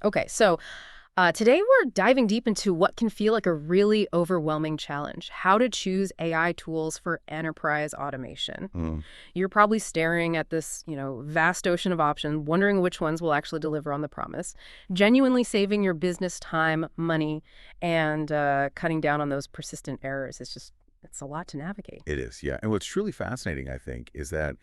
Okay, so today we're diving deep into what can feel like a really overwhelming challenge, how to choose AI tools for enterprise automation. Mm. You're probably staring at this, vast ocean of options, wondering which ones will actually deliver on the promise, genuinely saving your business time, money, and cutting down on those persistent errors. It's a lot to navigate. It is, yeah. And what's truly fascinating, I think, is that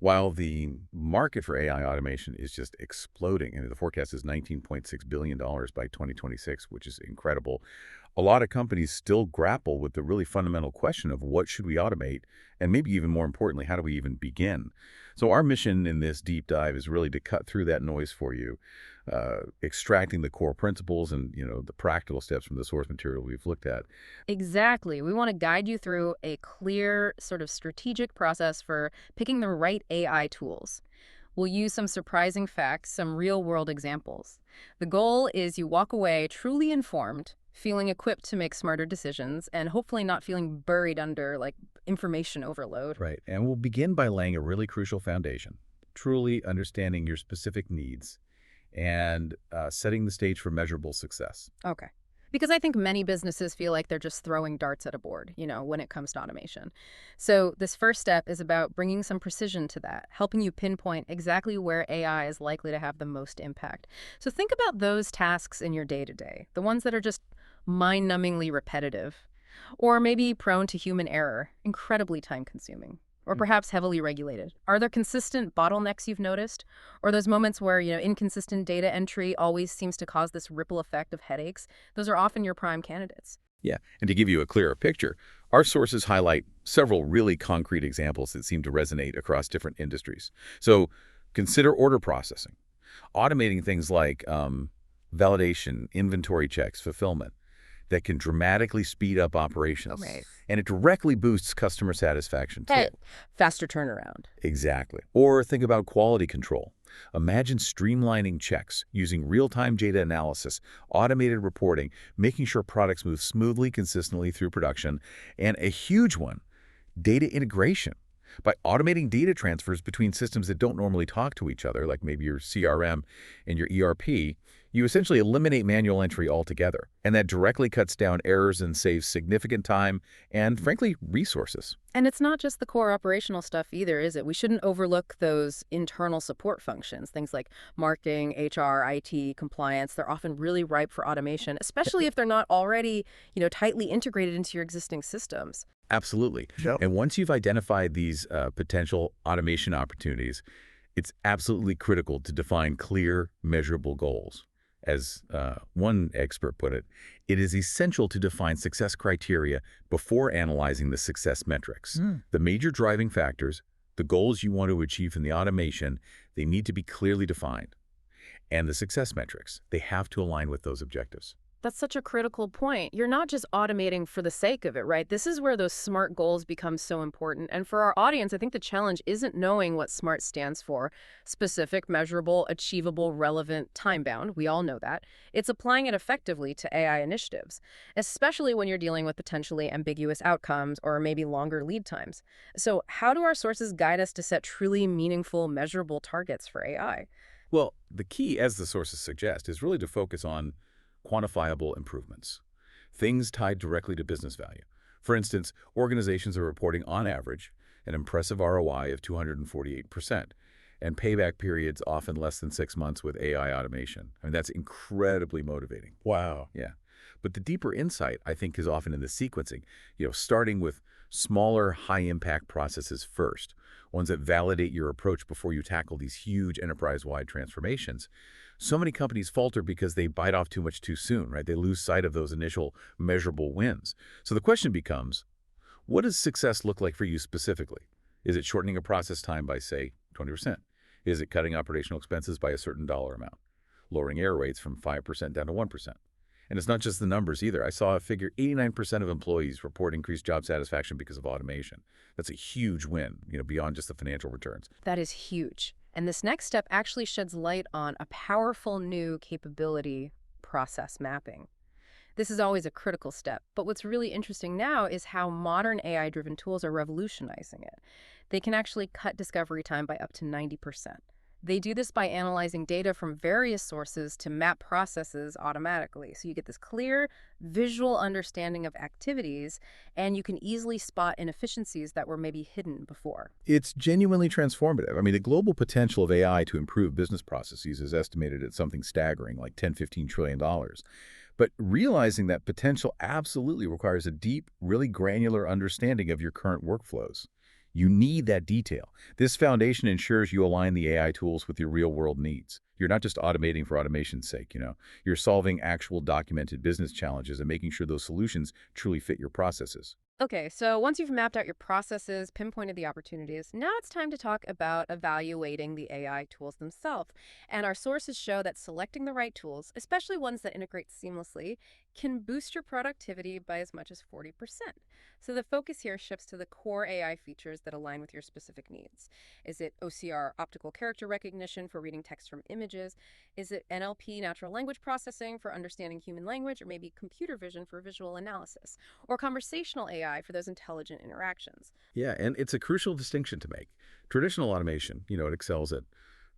while the market for AI automation is just exploding, and the forecast is $19.6 billion by 2026, which is incredible, a lot of companies still grapple with the really fundamental question of what should we automate, and maybe even more importantly, how do we even begin? So our mission in this deep dive is really to cut through that noise for you, extracting the core principles and, the practical steps from the source material we've looked at. Exactly. We want to guide you through a clear, sort of strategic process for picking the right AI tools. We'll use some surprising facts, some real-world examples. The goal is you walk away truly informed, feeling equipped to make smarter decisions, and hopefully not feeling buried under, information overload. Right. And we'll begin by laying a really crucial foundation, truly understanding your specific needs and setting the stage for measurable success. Okay. Because I think many businesses feel like they're just throwing darts at a board, when it comes to automation. So this first step is about bringing some precision to that, helping you pinpoint exactly where AI is likely to have the most impact. So think about those tasks in your day-to-day, the ones that are just mind-numbingly repetitive, or maybe prone to human error, incredibly time-consuming, or perhaps heavily regulated. Are there consistent bottlenecks you've noticed? Or those moments where, inconsistent data entry always seems to cause this ripple effect of headaches? Those are often your prime candidates. Yeah. And to give you a clearer picture, our sources highlight several really concrete examples that seem to resonate across different industries. So consider order processing, automating things like validation, inventory checks, fulfillment that can dramatically speed up operations. Right. And it directly boosts customer satisfaction, too. Right. Faster turnaround. Exactly. Or think about quality control. Imagine streamlining checks using real-time data analysis, automated reporting, making sure products move smoothly, consistently through production, and a huge one, data integration. By automating data transfers between systems that don't normally talk to each other, like maybe your CRM and your ERP, you essentially eliminate manual entry altogether. And that directly cuts down errors and saves significant time and, frankly, resources. And it's not just the core operational stuff either, is it? We shouldn't overlook those internal support functions, things like marketing, HR, IT, compliance. They're often really ripe for automation, especially if they're not already, tightly integrated into your existing systems. Absolutely. Yep. And once you've identified these potential automation opportunities, it's absolutely critical to define clear, measurable goals. As one expert put it, it is essential to define success criteria before analyzing the success metrics. The major driving factors, the goals you want to achieve in the automation, they need to be clearly defined. And the success metrics, they have to align with those objectives. That's such a critical point. You're not just automating for the sake of it, right? This is where those SMART goals become so important. And for our audience, I think the challenge isn't knowing what SMART stands for: specific, measurable, achievable, relevant, time-bound. We all know that. It's applying it effectively to AI initiatives, especially when you're dealing with potentially ambiguous outcomes or maybe longer lead times. So how do our sources guide us to set truly meaningful, measurable targets for AI? Well, the key, as the sources suggest, is really to focus on quantifiable improvements, things tied directly to business value. For instance, organizations are reporting on average an impressive ROI of 248%, and payback periods often less than 6 months with AI automation. I mean, that's incredibly motivating. Wow. Yeah. But the deeper insight, I think, is often in the sequencing, starting with smaller, high-impact processes first, ones that validate your approach before you tackle these huge enterprise-wide transformations. So many companies falter because they bite off too much too soon, right? They lose sight of those initial measurable wins. So the question becomes, what does success look like for you specifically? Is it shortening a process time by, say, 20%? Is it cutting operational expenses by a certain dollar amount? Lowering error rates from 5% down to 1%? And it's not just the numbers either. I saw a figure: 89% of employees report increased job satisfaction because of automation. That's a huge win, beyond just the financial returns. That is huge. And this next step actually sheds light on a powerful new capability: process mapping. This is always a critical step, but what's really interesting now is how modern AI-driven tools are revolutionizing it. They can actually cut discovery time by up to 90%. They do this by analyzing data from various sources to map processes automatically. So you get this clear visual understanding of activities, and you can easily spot inefficiencies that were maybe hidden before. It's genuinely transformative. I mean, the global potential of AI to improve business processes is estimated at something staggering, like $10–15 trillion. But realizing that potential absolutely requires a deep, really granular understanding of your current workflows. You need that detail. This foundation ensures you align the AI tools with your real-world needs. You're not just automating for automation's sake. You're solving actual documented business challenges and making sure those solutions truly fit your processes. Okay, so once you've mapped out your processes, pinpointed the opportunities, now it's time to talk about evaluating the AI tools themselves. And our sources show that selecting the right tools, especially ones that integrate seamlessly, can boost your productivity by as much as 40%. So the focus here shifts to the core AI features that align with your specific needs. Is it OCR, optical character recognition for reading text from images? Is it NLP, natural language processing for understanding human language, or maybe computer vision for visual analysis? Or conversational AI for those intelligent interactions. Yeah, and it's a crucial distinction to make. Traditional automation, it excels at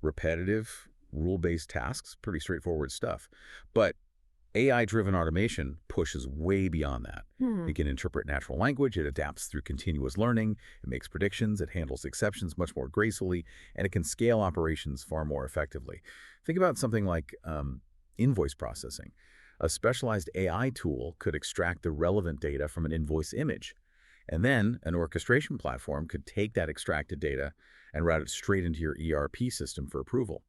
repetitive, rule-based tasks, pretty straightforward stuff. But AI-driven automation pushes way beyond that. Hmm. It can interpret natural language, it adapts through continuous learning, it makes predictions, it handles exceptions much more gracefully, and it can scale operations far more effectively. Think about something like invoice processing. A specialized AI tool could extract the relevant data from an invoice image. And then an orchestration platform could take that extracted data and route it straight into your ERP system for approval,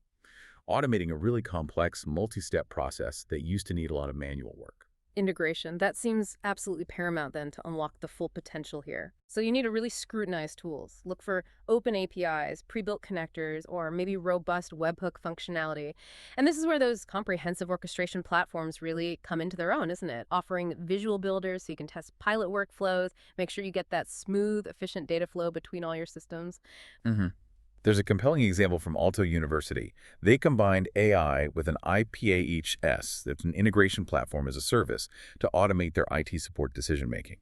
automating a really complex, multi-step process that used to need a lot of manual work. Integration. That seems absolutely paramount then to unlock the full potential here. So you need to really scrutinize tools. Look for open APIs, pre-built connectors, or maybe robust webhook functionality. And this is where those comprehensive orchestration platforms really come into their own, isn't it? Offering visual builders so you can test pilot workflows, make sure you get that smooth, efficient data flow between all your systems. hmm There's a compelling example from Aalto University. They combined AI with an IPAHS, that's an integration platform as a service, to automate their IT support decision-making.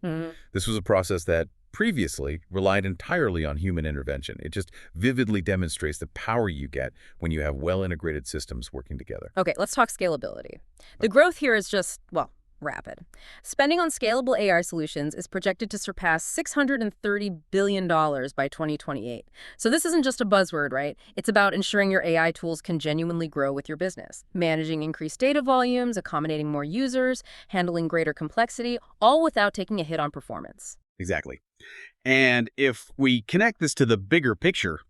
This was a process that previously relied entirely on human intervention. It just vividly demonstrates the power you get when you have well-integrated systems working together. Okay, let's talk scalability. The growth here is just, well, rapid. Spending on scalable AI solutions is projected to surpass $630 billion by 2028. So this isn't just a buzzword, right? It's about ensuring your AI tools can genuinely grow with your business, managing increased data volumes, accommodating more users, handling greater complexity, all without taking a hit on performance. Exactly. And if we connect this to the bigger picture,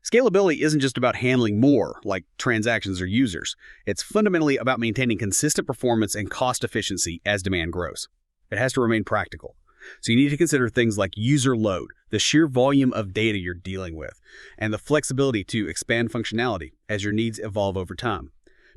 scalability isn't just about handling more, like transactions or users. It's fundamentally about maintaining consistent performance and cost efficiency as demand grows. It has to remain practical. So you need to consider things like user load, the sheer volume of data you're dealing with, and the flexibility to expand functionality as your needs evolve over time.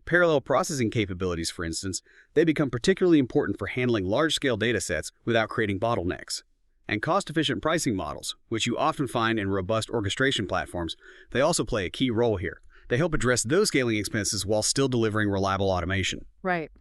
Parallel processing capabilities, for instance, they become particularly important for handling large-scale data sets without creating bottlenecks. And cost-efficient pricing models, which you often find in robust orchestration platforms, they also play a key role here. They help address those scaling expenses while still delivering reliable automation. Right.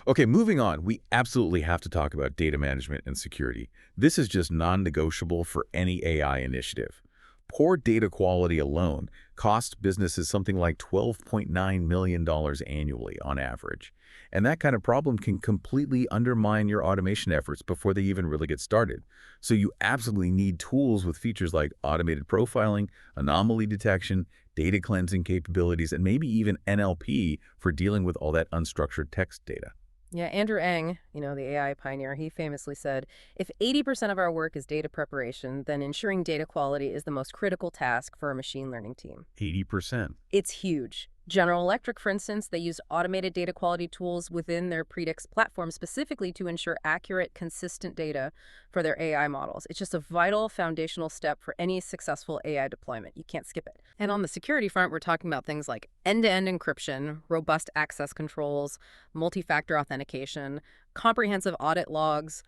Okay, moving on, we absolutely have to talk about data management and security. This is just non-negotiable for any AI initiative. Poor data quality alone costs businesses something like $12.9 million annually on average. And that kind of problem can completely undermine your automation efforts before they even really get started. So you absolutely need tools with features like automated profiling, anomaly detection, data cleansing capabilities, and maybe even NLP for dealing with all that unstructured text data. Yeah, Andrew Ng, the AI pioneer, he famously said, if 80% of our work is data preparation, then ensuring data quality is the most critical task for a machine learning team. 80%. It's huge. General Electric, for instance, they use automated data quality tools within their Predix platform specifically to ensure accurate, consistent data for their AI models. It's just a vital foundational step for any successful AI deployment. You can't skip it. And on the security front, we're talking about things like end-to-end encryption, robust access controls, multi-factor authentication, comprehensive audit logs,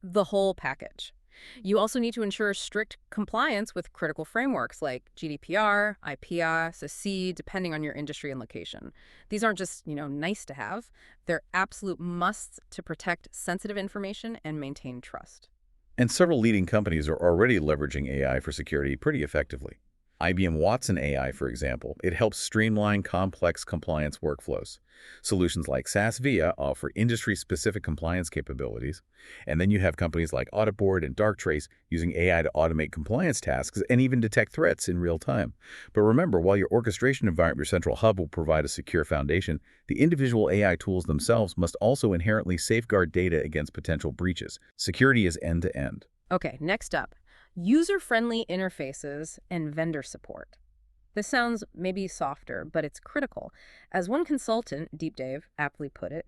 the whole package. You also need to ensure strict compliance with critical frameworks like GDPR, IPA, SOC, depending on your industry and location. These aren't just, nice to have. They're absolute musts to protect sensitive information and maintain trust. And several leading companies are already leveraging AI for security pretty effectively. IBM Watson AI, for example, it helps streamline complex compliance workflows. Solutions like SaaS Via offer industry-specific compliance capabilities. And then you have companies like Auditboard and Darktrace using AI to automate compliance tasks and even detect threats in real time. But remember, while your orchestration environment, your central hub, will provide a secure foundation, the individual AI tools themselves must also inherently safeguard data against potential breaches. Security is end-to-end. Okay, next up, user-friendly interfaces and vendor support. This sounds maybe softer, but it's critical. As one consultant, Deep Dave, aptly put it,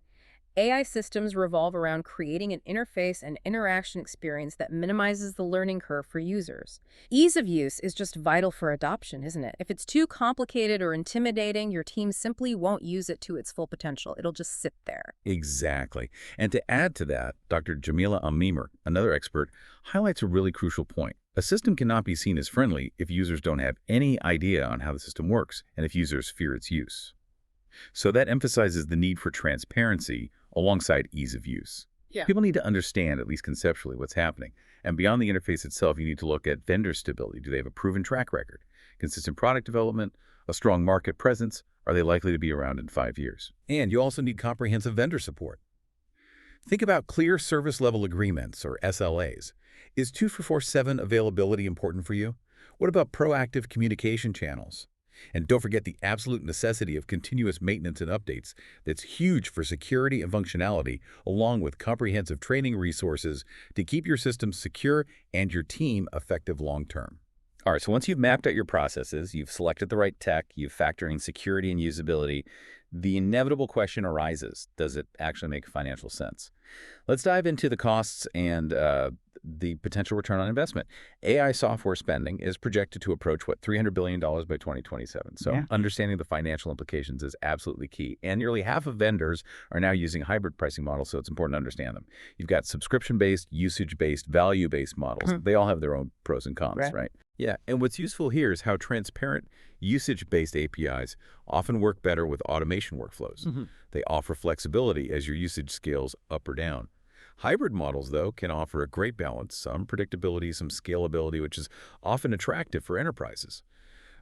AI systems revolve around creating an interface and interaction experience that minimizes the learning curve for users. Ease of use is just vital for adoption, isn't it? If it's too complicated or intimidating, your team simply won't use it to its full potential. It'll just sit there. Exactly. And to add to that, Dr. Jamila Amimer, another expert, highlights a really crucial point. A system cannot be seen as friendly if users don't have any idea on how the system works and if users fear its use. So that emphasizes the need for transparency alongside ease of use. Yeah. People need to understand, at least conceptually, what's happening. And beyond the interface itself, you need to look at vendor stability. Do they have a proven track record? Consistent product development? A strong market presence? Are they likely to be around in 5 years? And you also need comprehensive vendor support. Think about clear service level agreements, or SLAs. Is 24/7 availability important for you? What about proactive communication channels? And don't forget the absolute necessity of continuous maintenance and updates. That's huge for security and functionality, along with comprehensive training resources to keep your systems secure and your team effective long-term. All right, so once you've mapped out your processes, you've selected the right tech, you've factored in security and usability, the inevitable question arises: does it actually make financial sense? Let's dive into the costs and the potential return on investment. AI software spending is projected to approach, what, $300 billion by 2027. So understanding the financial implications is absolutely key. And nearly half of vendors are now using hybrid pricing models, so it's important to understand them. You've got subscription-based, usage-based, value-based models. They all have their own pros and cons, right? Yeah, and what's useful here is how transparent usage-based APIs often work better with automation workflows. They offer flexibility as your usage scales up or down. Hybrid models, though, can offer a great balance, some predictability, some scalability, which is often attractive for enterprises.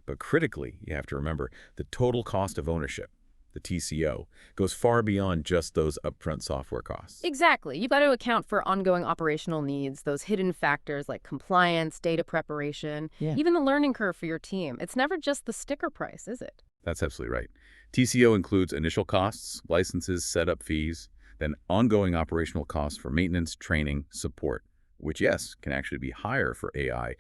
But critically, you have to remember, the total cost of ownership, the TCO, goes far beyond just those upfront software costs. Exactly. You've got to account for ongoing operational needs, those hidden factors like compliance, data preparation, even the learning curve for your team. It's never just the sticker price, is it? That's absolutely right. TCO includes initial costs, licenses, setup fees, then ongoing operational costs for maintenance, training, support, which, yes, can actually be higher for AI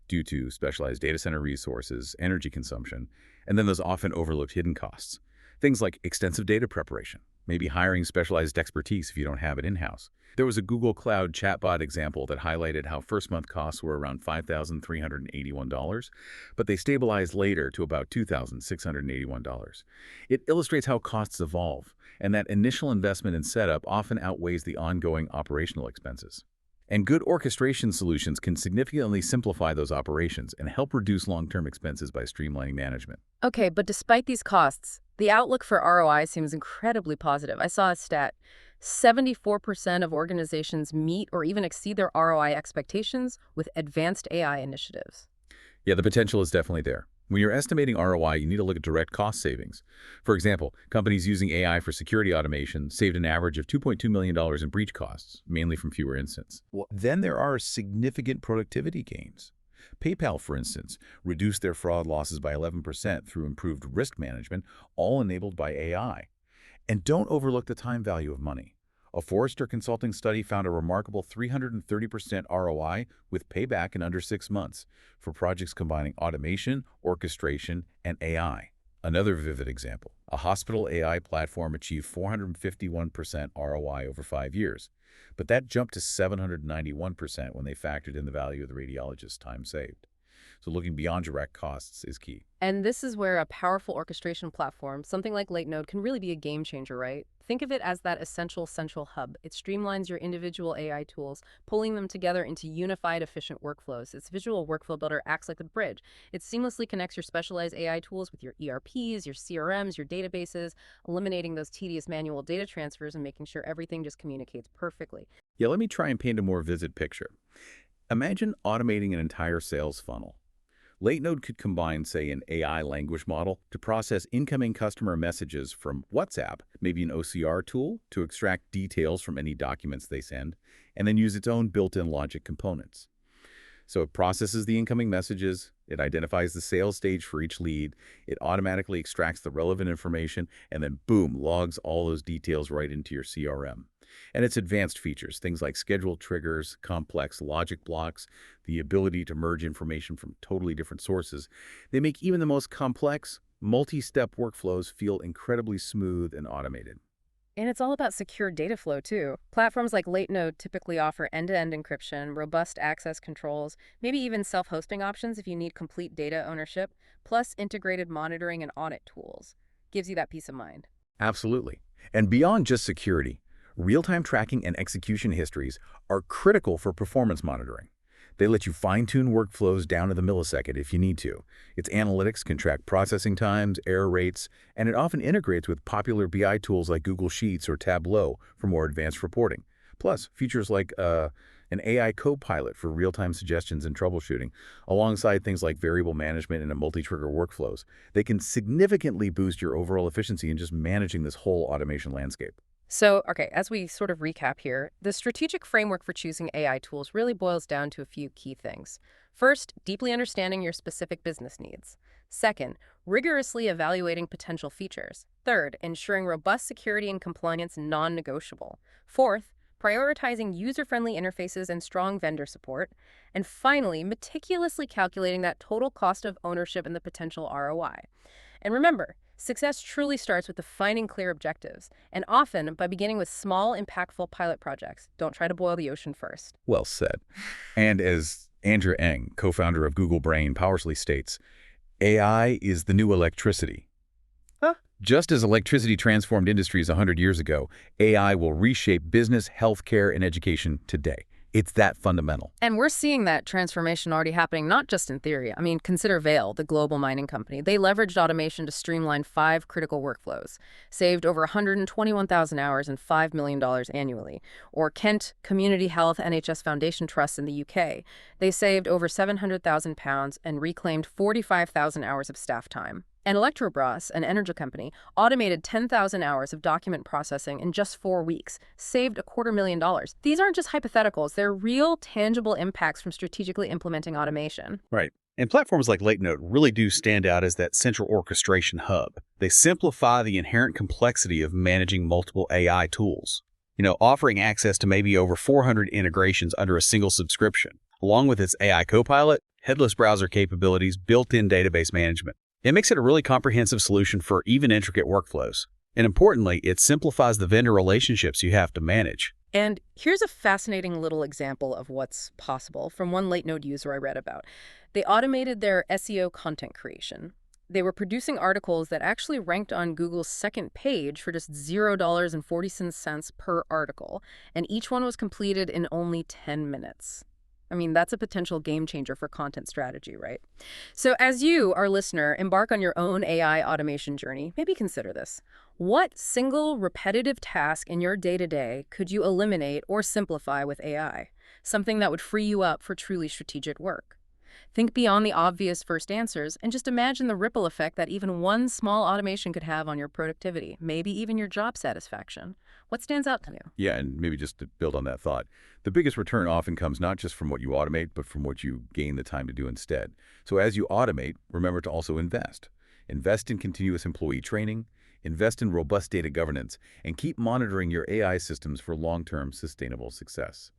due to specialized data center resources, energy consumption, and then those often overlooked hidden costs. Things like extensive data preparation, maybe hiring specialized expertise if you don't have it in-house. There was a Google Cloud chatbot example that highlighted how first-month costs were around $5,381, but they stabilized later to about $2,681. It illustrates how costs evolve, and that initial investment in setup often outweighs the ongoing operational expenses. And good orchestration solutions can significantly simplify those operations and help reduce long-term expenses by streamlining management. Okay, but despite these costs, the outlook for ROI seems incredibly positive. I saw a stat: 74% of organizations meet or even exceed their ROI expectations with advanced AI initiatives. Yeah, the potential is definitely there. When you're estimating ROI, you need to look at direct cost savings. For example, companies using AI for security automation saved an average of $2.2 million in breach costs, mainly from fewer incidents. Then there are significant productivity gains. PayPal, for instance, reduced their fraud losses by 11% through improved risk management, all enabled by AI. And don't overlook the time value of money. A Forrester consulting study found a remarkable 330% ROI with payback in under 6 months for projects combining automation, orchestration, and AI. Another vivid example: a hospital AI platform achieved 451% ROI over 5 years, but that jumped to 791% when they factored in the value of the radiologist's time saved. So looking beyond direct costs is key. And this is where a powerful orchestration platform, something like Latenode, can really be a game changer, right? Think of it as that essential central hub. It streamlines your individual AI tools, pulling them together into unified, efficient workflows. Its visual workflow builder acts like a bridge. It seamlessly connects your specialized AI tools with your ERPs, your CRMs, your databases, eliminating those tedious manual data transfers and making sure everything just communicates perfectly. Yeah, let me try and paint a more vivid picture. Imagine automating an entire sales funnel. Latenode could combine, say, an AI language model to process incoming customer messages from WhatsApp, maybe an OCR tool, to extract details from any documents they send, and then use its own built-in logic components. So it processes the incoming messages, it identifies the sales stage for each lead, it automatically extracts the relevant information, and then boom, logs all those details right into your CRM. And its advanced features, things like schedule triggers, complex logic blocks, the ability to merge information from totally different sources, they make even the most complex, multi-step workflows feel incredibly smooth and automated. And it's all about secure data flow, too. Platforms like Latenode typically offer end-to-end encryption, robust access controls, maybe even self-hosting options if you need complete data ownership, plus integrated monitoring and audit tools. Gives you that peace of mind. Absolutely. And beyond just security, real-time tracking and execution histories are critical for performance monitoring. They let you fine-tune workflows down to the millisecond if you need to. Its analytics can track processing times, error rates, and it often integrates with popular BI tools like Google Sheets or Tableau for more advanced reporting. Plus, features like an AI co-pilot for real-time suggestions and troubleshooting, alongside things like variable management and a multi-trigger workflows. They can significantly boost your overall efficiency in just managing this whole automation landscape. So, okay, as we sort of recap here, the strategic framework for choosing AI tools really boils down to a few key things. First, deeply understanding your specific business needs. Second, rigorously evaluating potential features. Third, ensuring robust security and compliance non-negotiable. Fourth, prioritizing user-friendly interfaces and strong vendor support. And finally, meticulously calculating that total cost of ownership and the potential ROI. And remember, success truly starts with defining clear objectives, and often by beginning with small, impactful pilot projects. Don't try to boil the ocean first. Well said. And as Andrew Ng, co-founder of Google Brain, powerfully states, AI is the new electricity. Huh? Just as electricity transformed industries 100 years ago, AI will reshape business, healthcare, and education today. It's that fundamental. And we're seeing that transformation already happening, not just in theory. I mean, consider Vail, the global mining company. They leveraged automation to streamline 5 critical workflows, saved over 121,000 hours and $5 million annually. Or Kent Community Health NHS Foundation Trust in the UK. They saved over £700,000 and reclaimed 45,000 hours of staff time. And Electrobras, an energy company, automated 10,000 hours of document processing in just 4 weeks, saved $250,000. These aren't just hypotheticals, they're real, tangible impacts from strategically implementing automation. Right. And platforms like Latenode really do stand out as that central orchestration hub. They simplify the inherent complexity of managing multiple AI tools. Offering access to maybe over 400 integrations under a single subscription, along with its AI copilot, headless browser capabilities, built-in database management. It makes it a really comprehensive solution for even intricate workflows. And importantly, it simplifies the vendor relationships you have to manage. And here's a fascinating little example of what's possible from one Latenode user I read about. They automated their SEO content creation. They were producing articles that actually ranked on Google's second page for just $0.40 per article, and each one was completed in only 10 minutes. I mean, that's a potential game changer for content strategy, right? So as you, our listener, embark on your own AI automation journey, maybe consider this. What single repetitive task in your day-to-day could you eliminate or simplify with AI? Something that would free you up for truly strategic work. Think beyond the obvious first answers and just imagine the ripple effect that even one small automation could have on your productivity, maybe even your job satisfaction. What stands out to you? Yeah, and maybe just to build on that thought, the biggest return often comes not just from what you automate, but from what you gain the time to do instead. So as you automate, remember to also invest. Invest in continuous employee training, invest in robust data governance, and keep monitoring your AI systems for long-term sustainable success.